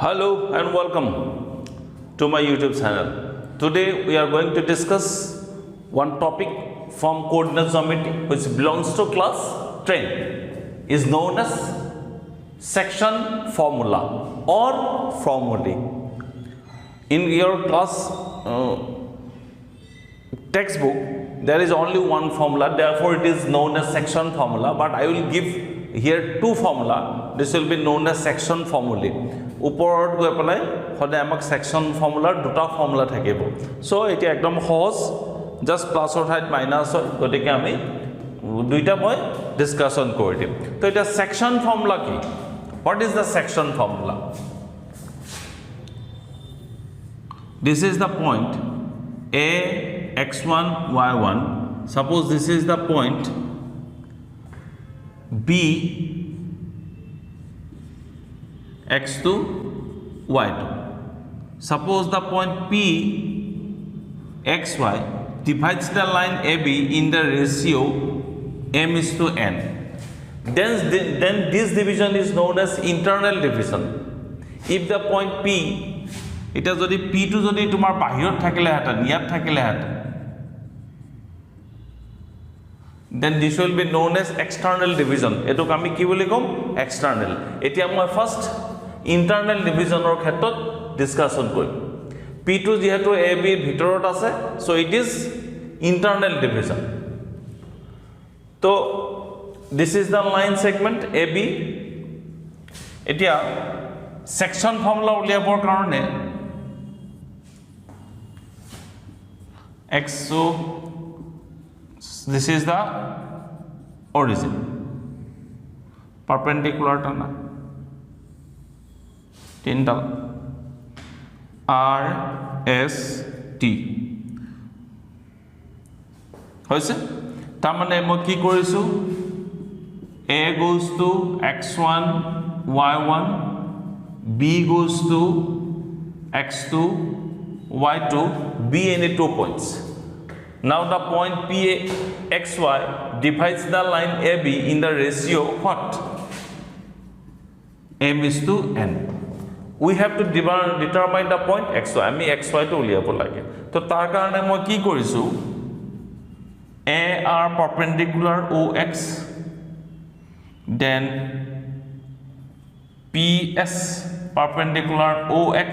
Hello and welcome to my YouTube channel. Today we are going to discuss one topic from coordinate geometry which belongs to class 10 is known as section formula or formulae. In your class textbook there is only one formula, therefore it is known as section formula, but I will give here two formula. This will be known as section formulae. ওপৰত গৈ পেলাই হদে আমাক section ফৰ্মুলাৰ দুটা formula থাকিব so এটি একদম সহজ জাস্ট প্লাসৰ ঠাইত মাইনাস হয় গতিকে আমি দুইটা মই ডিসকাশন কৰি দিম তো এটা সেকশন ফৰ্মুলা কি what is the section formula this is the point a x1 y1 suppose this is the point b x2 y2 suppose the point p xy divides the line AB in the ratio m is to n then this division is known as internal division if the point p এটা যদি p to যদি তোমার বাহিৰত থাকিলে হাতন ইয়াত থাকিলে হাতন then this will be known as external division এটোক আমি কি বুলি কম external এতিয়া মই ফার্স্ট internal division or ক্ষেত্ৰত ডিসকাশন কৰিম p2 যেহেতু ab ভিতৰত আছে so it is internal division তো this is the line segment ab এতিয়া section formula উলিয়াবৰ কাৰণে x so this is the origin perpendicular tana তিনডাল r s t হৈছে তাৰ মানে মই কি কৰিছো a goes to x1 y1 b goes to x2 y2 b any 2 points now the point p xy divides the line ab in the ratio what m is to n we have to determine the point xy আমি xy to উলিয়াব লাগে তো তাৰ কাৰণে মই কি কৰিছো a are perpendicular ox then ps perpendicular ox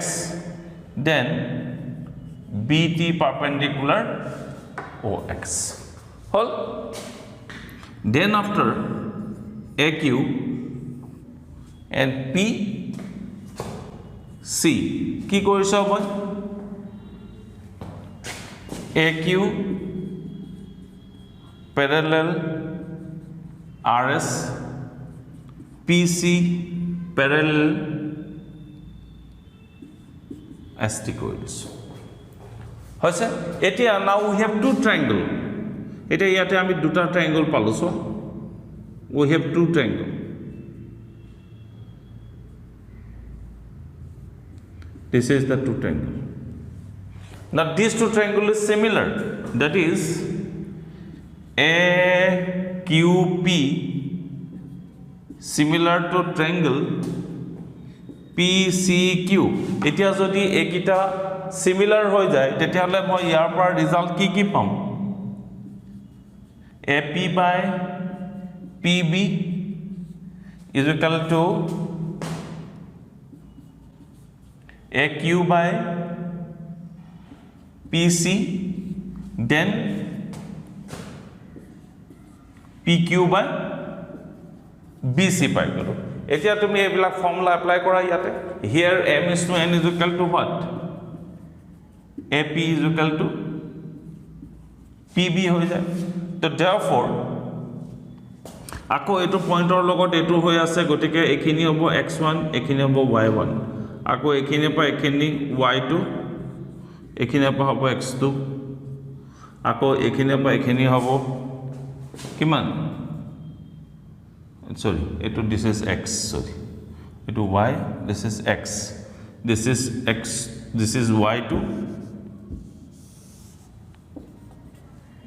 then bt perpendicular ox hol then after aq and p C কি কৰিছো মই AQ parallel RS PC parallel ST কৰিছো হৈছে এতিয়া now we have two triangle এটা ইয়াতে আমি দুটা triangle পালো so we have two triangle this is the two triangle now these two triangle is similar that is AQP similar to triangle PCQ এতিয়া যদি একিটা similar হৈ যায় তেতিয়াহলে মই ইয়াৰ পৰা ৰিজাল্ট কি পাম AP by PB is equal to AQ by PC then PQ by BC পাই গলো এতিয়া তুমি এইবিলাক ফৰ্মুলা এপ্লাই কৰা ইয়াতে here m is to n is equal to what AP is equal to PB হৈ যায় তো therefore আকৌ এটো পইন্টৰ লগত এটো হৈ আছে গটিকে এখিনি হ'ব x1 এখিনি হ'ব y1 আকৌ এখিনি পা এখিনি y2 এখিনি পা হ'ব x2 আকৌ এখিনি পা এখিনি হ'ব কিমান sorry eto this is x sorry eto y this is x this is x this is y2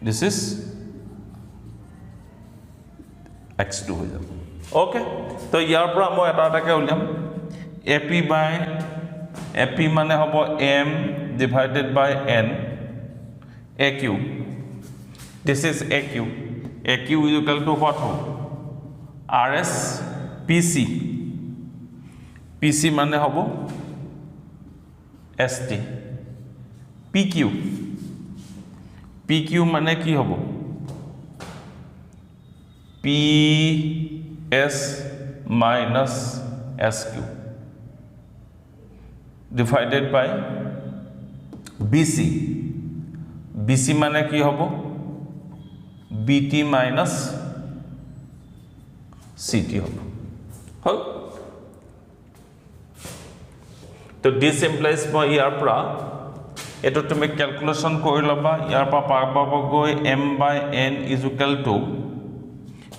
this is x2 হৈ যাব ওকে তো ইয়াৰ পৰা মই এটা এটাকে উলিয়াম AP মানে হ'ব m divided by n AQ. This is AQ. AQ is equal to what? RS PC. PC মানে হ'ব ST. PQ মানে কি হ'ব? PS minus SQ divided by BC মানে কি হ'ব? BT minus CT হ'ব। হল তো this implies মই ইয়াৰ পৰা এটো তুমি ক্যালকুলেশন কৰি লবা ইয়াৰ পৰা পাব গৈ m/n is equal to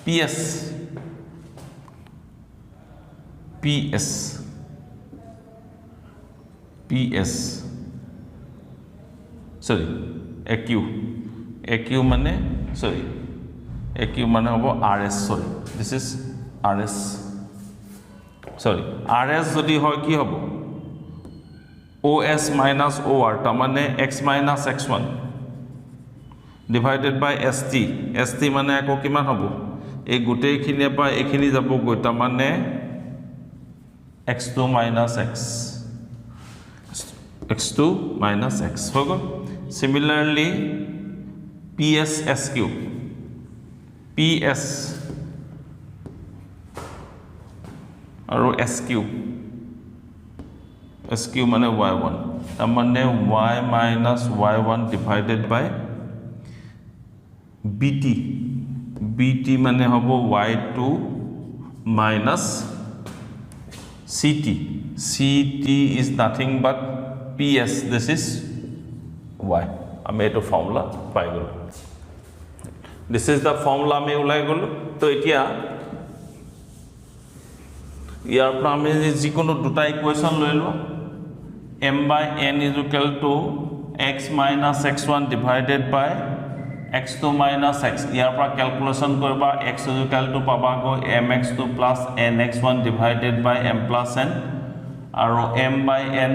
PS sorry AQ মানে sorry AQ মানে হ'ব RS sorry this is RS sorry RS যদি হয় কি হ'ব OS minus OR তাৰ মানে x minus x1 divided by ST মানে আকৌ কিমান হ'ব এই গোটেইখিনি পৰা এইখিনি যাব গৈ তাৰ মানে x2 minus x হৈ গ'ল similarly PSSQ আৰু SQ মানে y1 তাৰ মানে y minus y1 divided by BT মানে হ'ব y2 minus CT is nothing but PS this is y আমি এটো ফর্মুলা পাই গল this is the formula আমি উলাই গল তো এতিয়া ইয়াৰ পৰা আমি যিকোনো দুটা ইকুয়েশন লৈ লও m/n is equal to x minus x1 divided by x2 minus x ইয়াৰ পৰা ক্যালকুলেশন কৰিবা x is equal to পাবা গৈ mx2 plus nx1 divided by m plus n আৰু m/n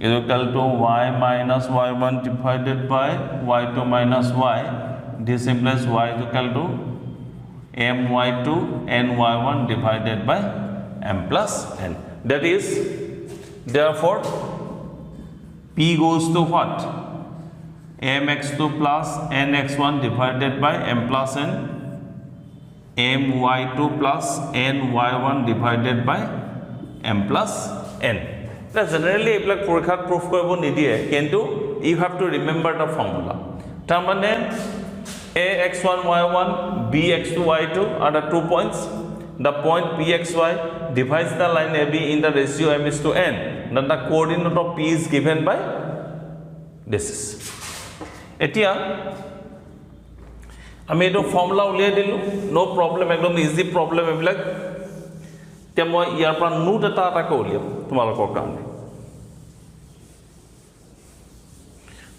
is equal to y minus y1 divided by y2 minus y this implies y is equal to my2 n y1 divided by m plus n that is therefore p goes to what mx2 plus nx1 divided by m plus n my2 plus ny1 divided by m plus n that generally এইবিলাক পৰীক্ষাত proof কৰিব নিদিয়ে কিন্তু you have to remember the formula তাৰ মানে ax1 y1 bx2 y2 are the 2 points the point pxy divides the line ab in the ratio m is to n then the coordinate of p is given by this is এতিয়া আমি এটো formula উলিয়াই দিলু নো problem একদম easy problem এবিলাক তে মই ইয়াৰ পৰা note এটা উলিয়াম তোমালোকৰ কাৰণে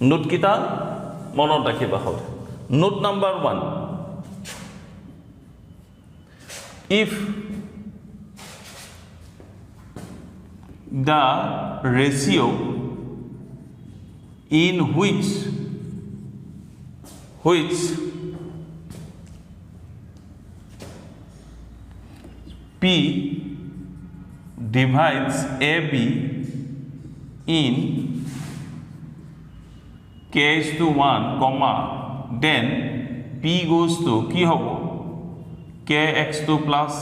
নোট কিটা মনত ৰাখিবা হ'ল note number 1 if the ratio in which P divides AB in k is to 1 comma then P goes to কি হ'ব kx2 plus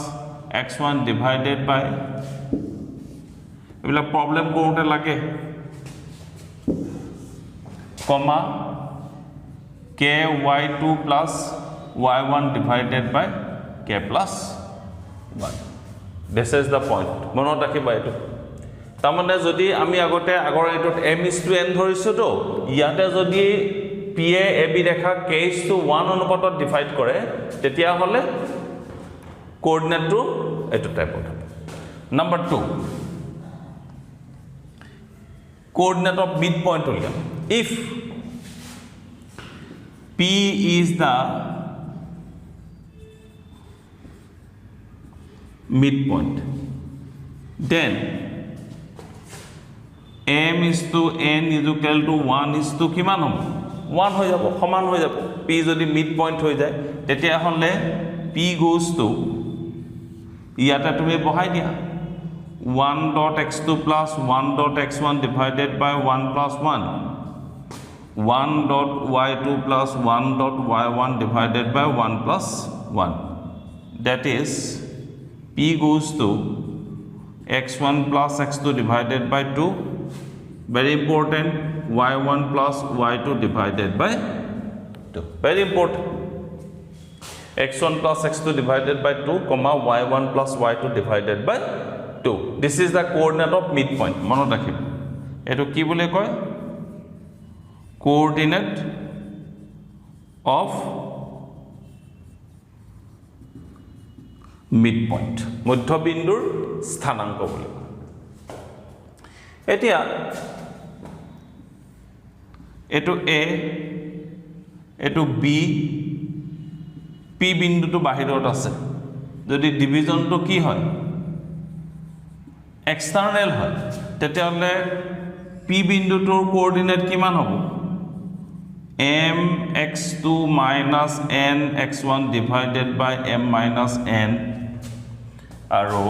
x1 divided by এবিলা প্রবলেম কৰোতে লাগে comma ky2 plus y1 divided by k plus 1 this is the point মনত ৰাখিবা এটো তাৰমানে যদি আমি আগতে আগৰ এটোত m is to n ধৰিছো তো ইয়াতে যদি p a ab Rekha k is to 1 অনুপাতত ডিভাইড কৰে তেতিয়া হলে কোঅৰ্ডিনেট টু এটো টাইপৰ নাম্বাৰ 2 coordinate of midpoint উলিয়াম if P is the midpoint then m is to n is equal to 1 is to কিমান হ'ব 1 হৈ যাব সমান হৈ যাব p যদি মিড পইণ্ট হৈ যায় তেতিয়া হলে p goes to ইয়াতে তুমি বহাই দিয়া 1.x2 plus 1.x1 divided by 1 plus 1 1.y2 plus 1.y1 divided by 1 plus 1 that is p goes to x1 plus x2 divided by 2 very important y1 plus y2 divided by 2 very important x1 plus x2 divided by 2 comma y1 plus y2 divided by 2 this is the coordinate of midpoint মনত ৰাখিব এটো কি বলে কয় coordinate of midpoint মধ্যবিন্দুৰ স্থানাঙ্ক বলে এতিয়া এটো a এটো b p বিন্দুটো বাহিৰত আছে যদি ডিভিজনটো কি হয় এক্সটাৰ্নাল হয় তেতিয়াহলে p বিন্দুটোৰ কোঅৰ্ডিনেট কিমান হ'ব m x2 minus n x1 divided by m minus n আৰু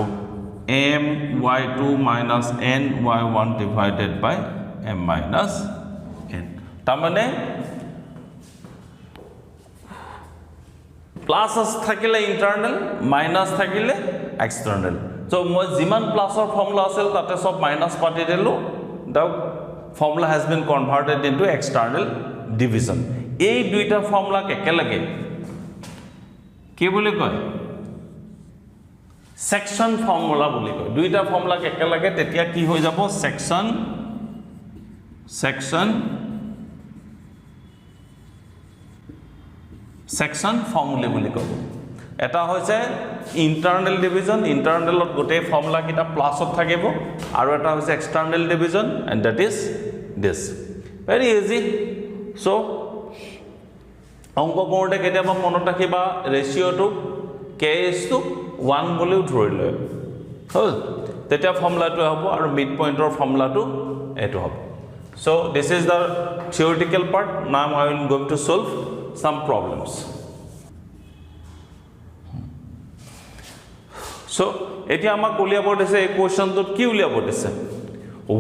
m y2 minus n y1 divided by m minus n তাৰমানে প্লাস থাকিলে ইন্টাৰনাল মাইনাস থাকিলে এক্সটাৰ্নাল সো মই জিমান প্লাসৰ ফর্মুলা আছিল তাতে সব মাইনাস পাতি দিলো the formula has been converted into external division এই দুইটা ফর্মুলা একেলগে কি বুলি কয় সেকশন ফর্মুলা বুলি কয় দুইটা ফর্মুলা একেলগে তেতিয়া কি হৈ যাব সেকশন ফর্মুলা বুলি কব এটা হৈছে ইন্টারনাল ডিভিজন ইন্টারনালত গোটে ফর্মুলা কিটা প্লাসত থাকিব আৰু এটা হৈছে external division and that is this very easy so অঙ্ক কৰোঁতে কেতিয়াবা মনত ৰাখিবা ৰেশিওটো k:1 বুলিও ধৰি লয় হল তেতিয়া ফৰ্মুলাটো হ'ব আৰু মিড পইণ্টৰ ফর্মুলাটো এটো হ'ব so this is the theoretical part now I will going to solve some problems so এতিয়া আমাক উলিয়াব দিছে এই কোৱেশ্চনটোত কি উলিয়াব দিছে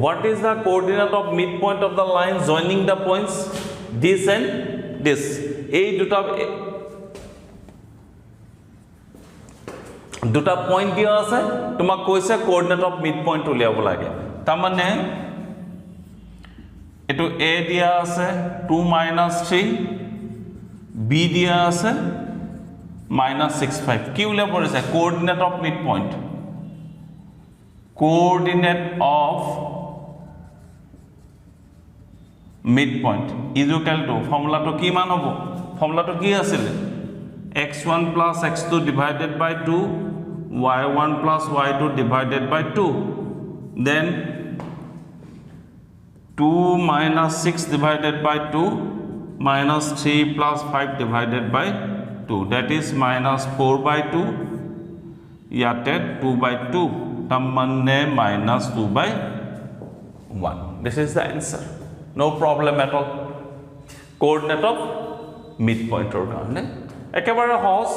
what is the coordinate of midpoint of the line joining the points this and this এই দুটা পয়েন্ট দিয়া আছে তোমাক কৈছে কোঅৰ্ডিনেট অফ মিডপয়েন্ট উলিয়াব লাগে তাৰ মানে এটো a দিয়া আছে 2 - 3 b দিয়া আছে -65 কি উলিয়াব পৰিছে coordinate of midpoint coordinate of midpoint is equal to formula to ki মান হ'ব formula to ki আছিল x1 plus x2 divided by 2 y1 plus y2 divided by 2 then 2 minus 6 divided by 2 minus 3 plus 5 divided by 2 that is minus 4 by 2 yate 2 by 2 tamane minus 2 by 1 this is the answer no problem at all coordinate of midpoint or karone ekebare সহজ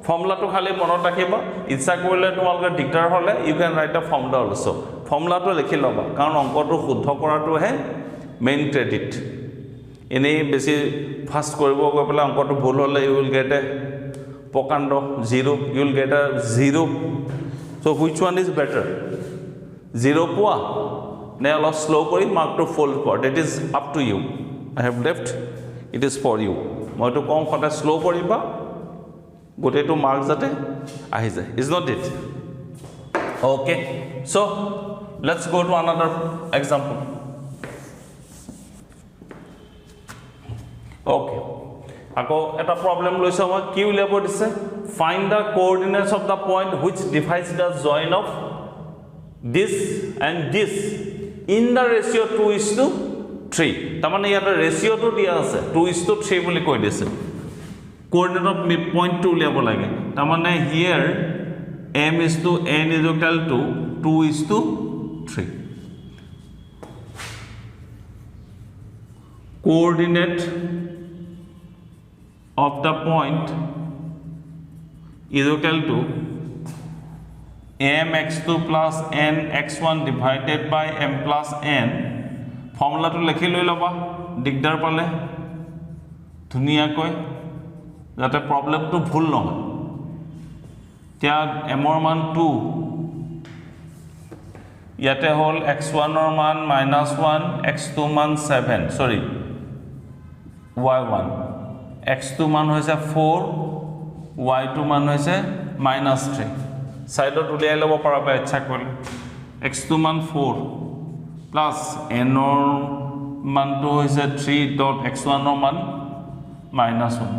formula to khali monot rakhiba ইচ্ছা কৰিলে তোমালকে ডিক্টাৰ হলে you can write a formula also formula to লিখি লবা কাৰণ অংকটো শুদ্ধ কৰাটো হে মেইন ক্ৰেডিট এনে বেছি ফাস্ট কৰিব গৈ পেলা অংকটো ভুল হলে you will get a পকাণ্ড 0 you will get a 0 so which one is better 0 পোৱা নে অলপ স্লো কৰি মাৰ্কটো ফোল্ড কৰ that is up to you I have left it is for you মইতো কম খটা স্লো কৰিবা গোটেটো মার্ক যাতে আহি যায় is not it okay so let's go to another example okay আকৌ এটা প্রবলেম লৈছো মই কি উলিয়াব দিছে find the coordinates of the point which divides the join of this and this in the ratio 2:3 তাৰ মানে ইয়াতে ৰেশিওটো দিয়া আছে 2:3 বুলি কৈ দিছে coordinate of midpoint to উলিয়াব লাগে তাৰ মানে here m is to n is equal to 2:3 coordinate of the point is equal to mx2 plus nx1 divided by m plus n formula to lekhi loi laba digdar pale dhuniya koi jate problem to bhul nohoy tia m or man 2 yate hol x1 or man -1 x2 man 7 sorry y1 x2 man hoise 4 y2 man hoise -3 side ot uliai lobo parabe ichha kole x2 man 4 plus n or man to hoise 3 dot x1 or man -1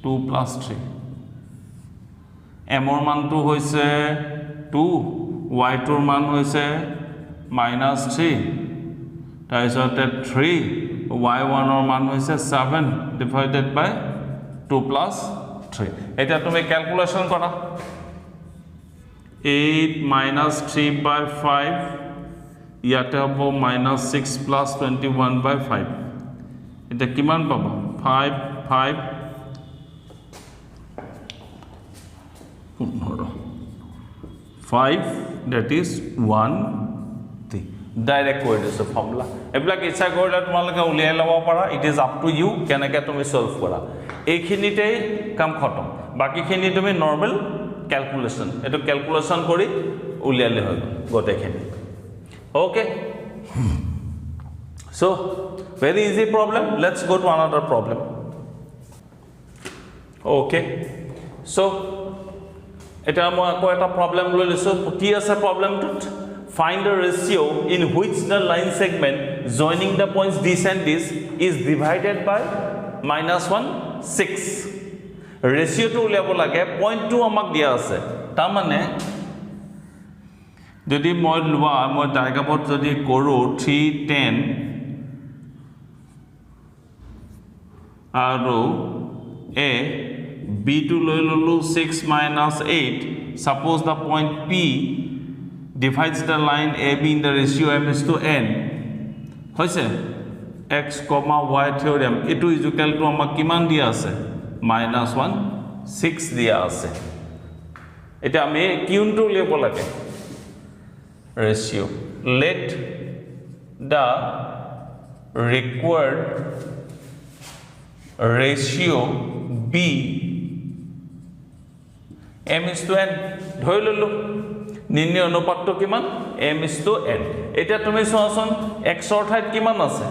2 plus 3 m or man to hoise 2 y2 মান হৈছে -3 তাৰপিছতে 3 y1 ৰ মান হৈছে 7 divided বাই 2 plus 3 এটা তুমি calculation কৰা 8 minus 3 by 5 ইয়াতে হ'ব -6 plus 21 by 5 এটা কিমান পাবা 5 5 5 that is 1 3 direct coordinate formula ebla ichha korila tumalike uliai laba para it is up to you kenake tumi solve kora ekhinite kam khatam baki khini tumi normal calculation eto calculation kori uliale hoy gote khini okay so very easy problem let's go to another problem okay so এটা মই আকৌ এটা problem লৈ লৈছো কি আছে প্ৰবলেমটোত find the ratio in which the line segment joining the points this and this is divided by -1 6 ratio to উলিয়াব লাগে point 2 আমাক দিয়া আছে তাৰ মানে যদি মই লোৱা মই ডায়াগ্ৰামত যদি কৰো 3 10 আৰু a b to loi lolu 6 minus 8 suppose the point p divides the line ab in the ratio m is to n hoise x comma y theorem etu is equal to amak kiman dia ase -1 6 dia ase eta ame kiun to lebo lage ratio let the required ratio b m is to n ধৰি ললো নিৰ্ণয় অনুপাতটো কিমান m is to n এটা তুমি সোৱাচোন x অৰ ঠাইত কিমান আছে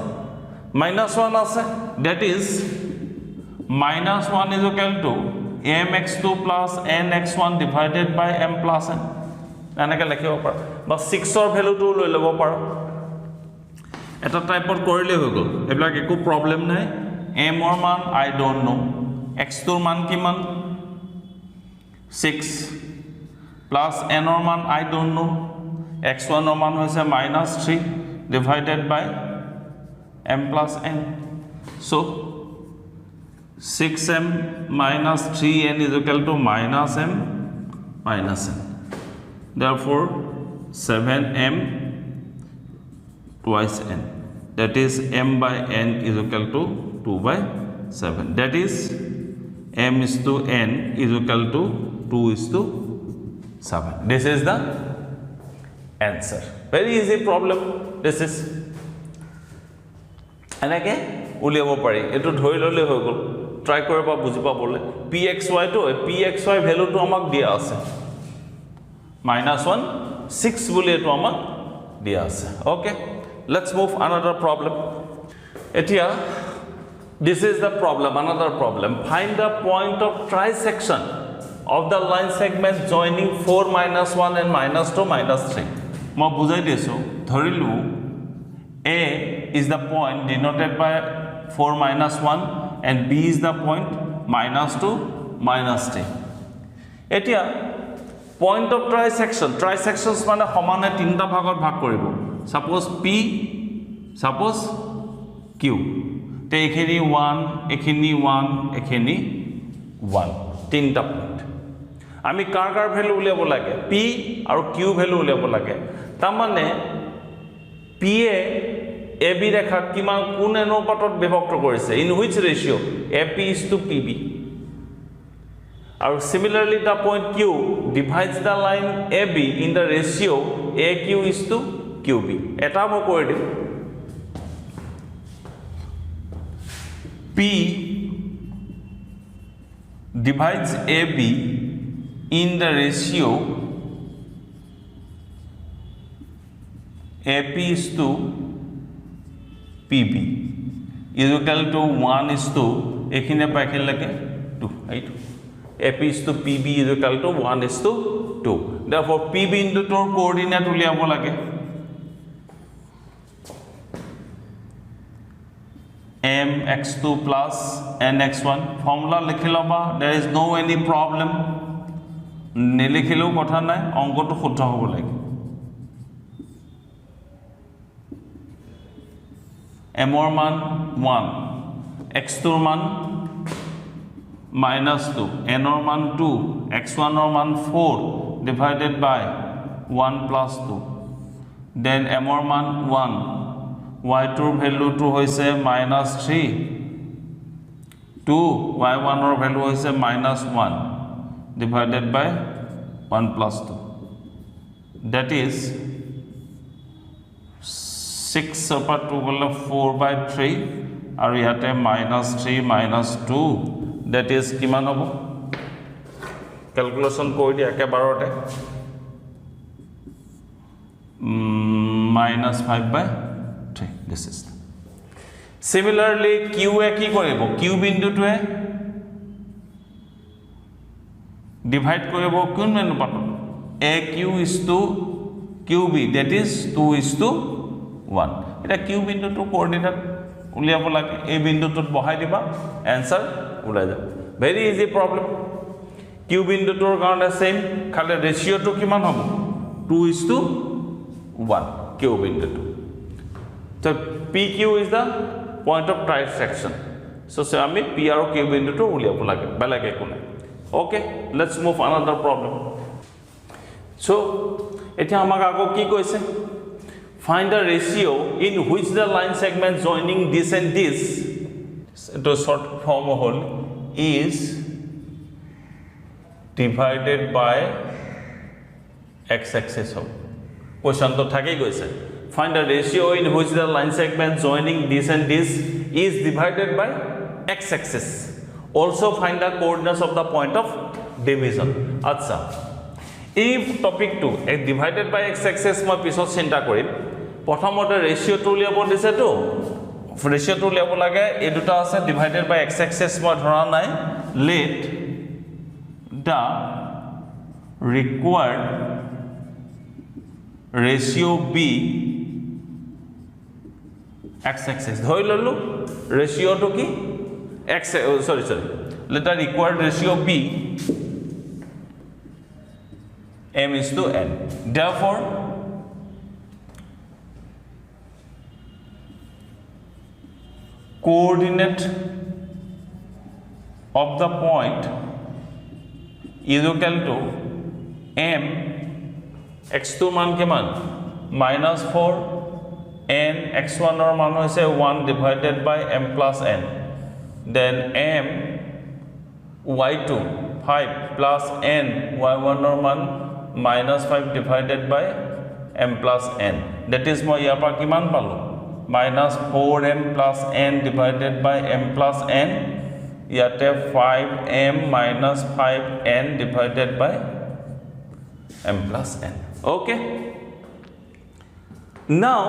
-1 আছে that is -1 is equal to mx2 plus nx1 divided by m plus n এনেকে লিখিব পাৰা বা 6 অৰ ভ্যালুটো লৈ লব পাৰা এটা টাইপত কৰিলে হৈ গল এবলা একো প্ৰবলেম নাই m অৰ মান I don't know x তোৰ মান কিমান 6 plus n or man I don't know x1 or man hoise -3 divided by m plus n so 6m minus 3n is equal to -m minus n therefore 7m twice n that is m by n is equal to 2 by 7 that is m is to n is equal to 2 is to 7 this is the answer very easy problem this is anake uliabo pari etu dhori lole hoy gol try koreba bujiba bole pxy to pxy value to amak dia ase -1 6 bole etu amak dia ase okay let's move another problem etia this is the problem another problem find the point of trisection of the line segment joining 4 -1 and -2 -3 মই বুজাই দিছো ধৰিলু a is the point denoted by 4 -1 and b is the point -2 -3 এতিয়া point of trisections মানে সমানে তিনটা ভাগত ভাগ কৰিব suppose p suppose q তে এখিনি 1 এখিনি 1 এখিনি 1 তিনটা পয়েন্ট আমি কাৰ ভ্যালু উলিয়াব লাগে p আৰু q ভ্যালু উলিয়াব লাগে তাৰ মানে p এ AB ৰেখাক কিমান কোন অনুপাতত বিভক্ত কৰিছে in which ratio AP is to PB আৰু similarly the point Q divides the line AB in the ratio AQ is to QB এটা মই কৰি দিম P divides AB in the ratio AP is to PB is equal to 1 is to এখিনে পাইখিন লাগে 2 এইটো AP is to PB is equal to 1 is to 2 therefore P বিন্দুটোৰ coordinate উলিয়াব লাগে mx2 plus nx1 formula লিখি লবা there is no any problem নিলিখিলেও কথা নাই অংকটো শুদ্ধ হ'ব লাগে m ৰ মান 1 x2 ৰ মান -2 n ৰ মান 2 x1 ৰ মান 4 divided by 1 plus 2 then m ৰ মান 1 y2 ৰ ভ্যালুটো হৈছে -3 2 y1 ৰ ভ্যালু হৈছে -1 divided by 1 plus 2 that is 6 over 2 গলে 4 by 3 আৰু ইয়াতে -3 -2 that is কিমান হ'ব ক্যালকুলেশন কৰি দি একেবাৰতে -5 by 3 this is similarly q এ কি কৰিব q বিন্দুটোৱে ডিভাইড কৰিব কোন অনুপাতত aq is to qb that is 2 is to 1 এটা q বিন্দুটো কোঅৰ্ডিনেট উলিয়াব লাগে এই বিন্দুটোত বহাই দিবা आंसर ওলাই যাব ভেৰি ইজি প্ৰবলেম q বিন্দুটোৰ কাৰণে সেম খালি ৰেশিওটো কিমান হ'ব 2 is to 1 q বিন্দুটো so pq is the point of trisection so আমি p আৰু q বিন্দুটো উলিয়াব লাগে বেলেগ একো নাই okay let's move another problem so এতিয়া আমাক আকৌ কি কৈছে find the ratio in which the line segment joining this and this to short form whole is divided by x axis of question to thake goise find the ratio in which the line segment joining this and this is divided by x axis also find the coordinates of the point of division acha if topic 2 divided by x axis মই পিছত চিন্তা কৰিম প্ৰথমতে ৰেশিওটো উলিয়াব দিছে তো ৰেশিওটো উলিয়াব লাগে এই দুটা আছে ডিভাইডেড বাই x axis মই ধৰা নাই let the required ratio be x axis ধৰি ললো ৰেশিওটো কি x sorry let the required ratio be m is to n therefore coordinate of the point is equal to m x2 মান কিমান -4 n x1 or মান হৈছে 1 divided by m plus n then m y2 5 plus n y1 or মান -5 divided by m plus n that is মই ইয়াৰ পৰা কিমান পালো -4m plus n divided by m plus n ইয়াতে 5m minus 5n divided by m plus n okay now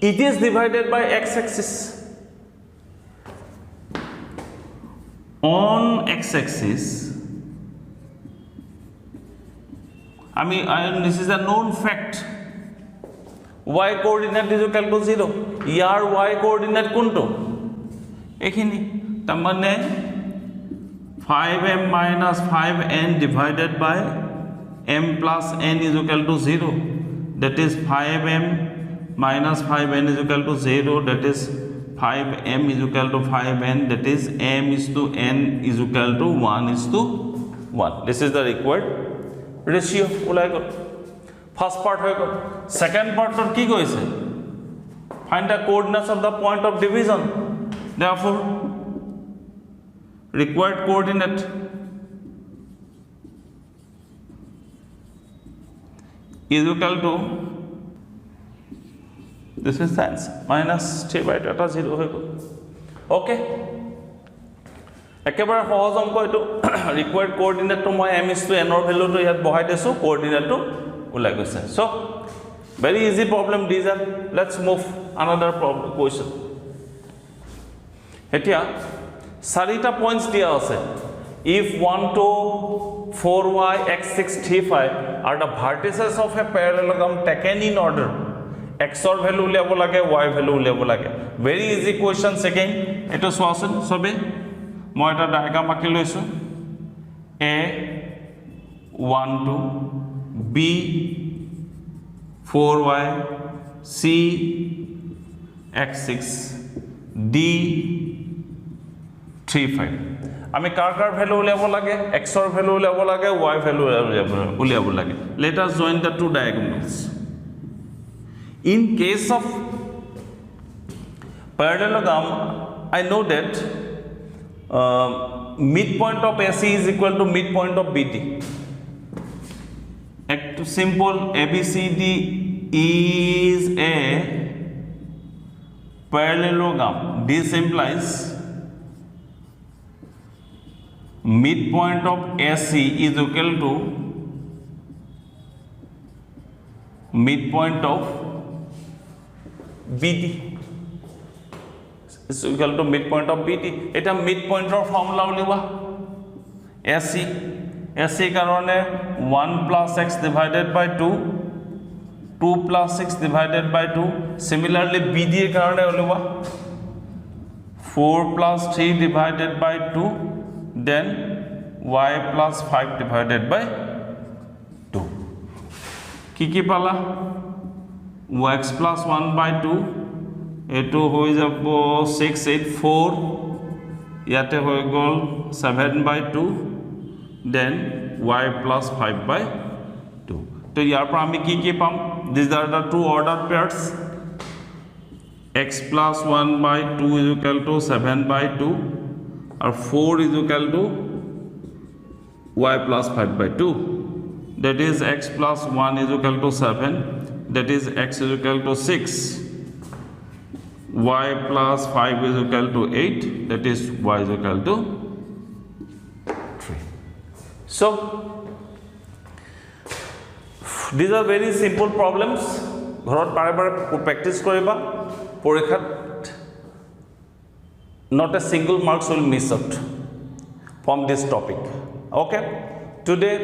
it is divided by x axis on x axis I mean this is a known fact y coordinate is equal to 0 year y coordinate কোনটো এখিনি তামানে 5m minus 5n divided by m plus n is equal to 0 that is 5m minus 5n is equal to 0 that is 5m is equal to 5n that is m is to n is equal to 1 is to 1 this is the required ratio ulai got first part hoy got second part tor ki koise Find the coordinates of the point of division. Therefore, required coordinate is equal to this is science minus 3 by 2 এটা 0 হৈ গ'ল okay একেবাৰে সহজ অংক এটো ৰিকোয়াৰ্ড কোঅৰ্ডিনেটটো মই m is to n ৰ ভ্যালুটো ইয়াত বহাই দিছো কোঅৰ্ডিনেটটো ওলাই গৈছে so very easy problem these are let's move another problem question এতিয়া চাৰিটা পইণ্টস দিয়া আছে if 1 2 4y x 6 3 5 are the vertices of a parallelogram taken in order x or value উলিয়াব লাগে y value উলিয়াব লাগে very easy question second এটো সোয়াসন সবে মই এটা ডায়াগ্রাম আঁকি লৈছো a 1 2 b 4y c x 6 d 3 5 আমি কাৰ ভ্যালু উলিয়াব লাগে x ৰ ভ্যালু উলিয়াব লাগে y ভ্যালু উলিয়াব লাগে let us join the two diagonals in case of parallelogram I know that midpoint of AC is equal to midpoint of BD act simple ABCD is a parallelogram this implies midpoint of AC is equal to midpoint of BD is equal to midpoint of BD এটা midpoint or formula উলিওৱা AC কারণে 1 plus x divided by 2 2 plus 6 divided by 2 similarly BD কারণে উলিওৱা 4 plus 3 divided by 2 then y plus 5 divided by 2 কি পালা x plus 1 by 2 এটো হৈ যাব 684 ইয়াতে হৈ গল 7 by 2 then y plus 5 by 2 তো ইয়াৰ পৰা আমি কি পাম these are the two ordered pairs x plus 1 by 2 is equal to 7 by 2 or 4 is equal to y plus 5 by 2 that is x plus 1 is equal to 7 that is x is equal to 6 y plus 5 is equal to 8 that is y is equal to 3 so these are very simple problems ঘৰত বাৰে বাৰে practice কৰিবা পৰীক্ষাত not a single marks will miss out from this topic okay today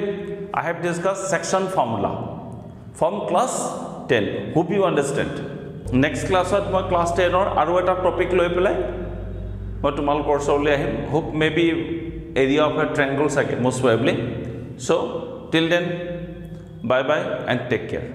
I have discussed section formula from class 10 hope you understand next class at my class 10 or aru eta topic loi pelai moi tumal course ole ahim hope maybe area of a triangle sake most probably so till then bye bye and take care